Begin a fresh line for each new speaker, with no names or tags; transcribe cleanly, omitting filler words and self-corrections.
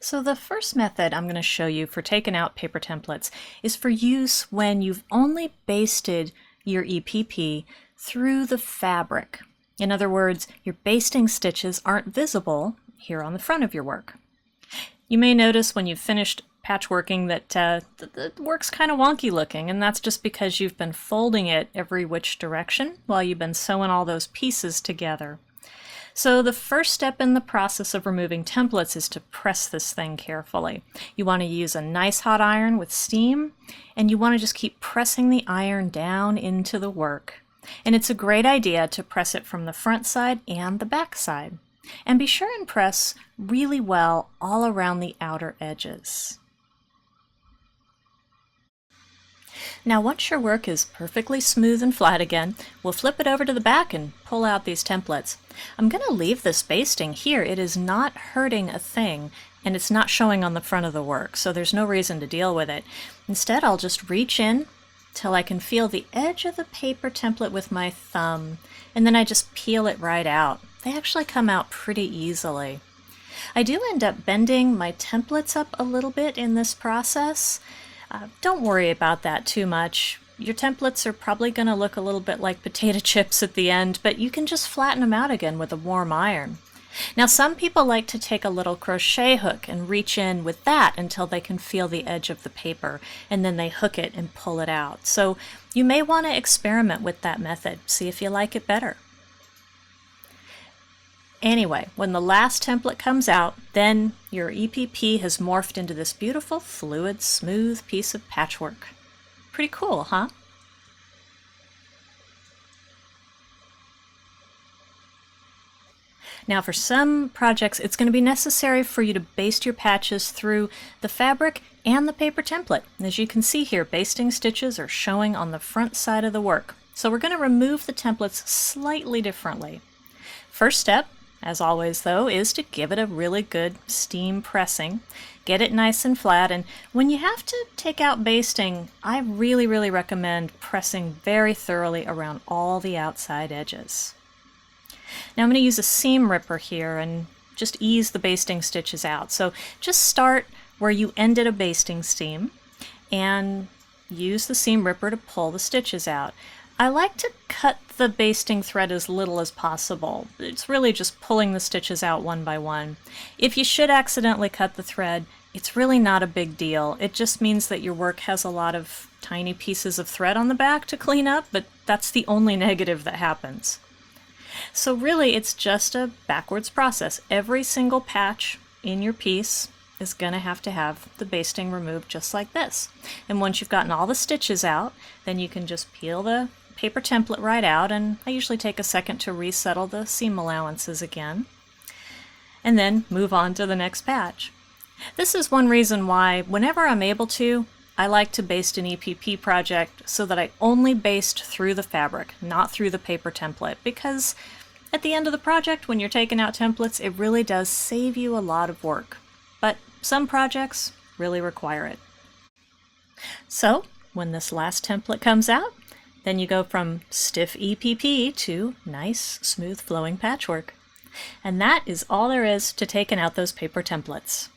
So the first method I'm going to show you for taking out paper templates is for use when you've only basted your EPP through the fabric. In other words, your basting stitches aren't visible here on the front of your work. You may notice when you've finished patchworking that the work's kind of wonky looking, and that's just because you've been folding it every which direction while you've been sewing all those pieces together. So the first step in the process of removing templates is to press this thing carefully. You want to use a nice hot iron with steam, and you want to just keep pressing the iron down into the work. And it's a great idea to press it from the front side and the back side. And be sure and press really well all around the outer edges. Now once your work is perfectly smooth and flat again, we'll flip it over to the back and pull out these templates. I'm going to leave this basting here. It is not hurting a thing, and it's not showing on the front of the work, so there's no reason to deal with it. Instead, I'll just reach in till I can feel the edge of the paper template with my thumb, and then I just peel it right out. They actually come out pretty easily. I do end up bending my templates up a little bit in this process. Don't worry about that too much. Your templates are probably going to look a little bit like potato chips at the end, but you can just flatten them out again with a warm iron. Now some people like to take a little crochet hook and reach in with that until they can feel the edge of the paper, and then they hook it and pull it out. So you may want to experiment with that method, see if you like it better. Anyway, when the last template comes out, then your EPP has morphed into this beautiful, fluid, smooth piece of patchwork. Pretty cool, huh? Now for some projects, it's going to be necessary for you to baste your patches through the fabric and the paper template. As you can see here, basting stitches are showing on the front side of the work. So we're going to remove the templates slightly differently. First step, as always though, is to give it a really good steam pressing. Get it nice and flat, and when you have to take out basting, I really recommend pressing very thoroughly around all the outside edges. Now I'm going to use a seam ripper here and just ease the basting stitches out. So just start where you ended a basting seam and use the seam ripper to pull the stitches out. I like to cut the basting thread as little as possible. It's really just pulling the stitches out one by one. If you should accidentally cut the thread, it's really not a big deal. It just means that your work has a lot of tiny pieces of thread on the back to clean up, but that's the only negative that happens. So really it's just a backwards process. Every single patch in your piece is going to have the basting removed just like this. And once you've gotten all the stitches out, then you can just peel the paper template right out, and I usually take a second to resettle the seam allowances again, and then move on to the next patch. This is one reason why, whenever I'm able to, I like to baste an EPP project so that I only baste through the fabric, not through the paper template, because at the end of the project, when you're taking out templates, it really does save you a lot of work. But some projects really require it. So, when this last template comes out, then you go from stiff EPP to nice, smooth flowing patchwork. And that is all there is to taking out those paper templates.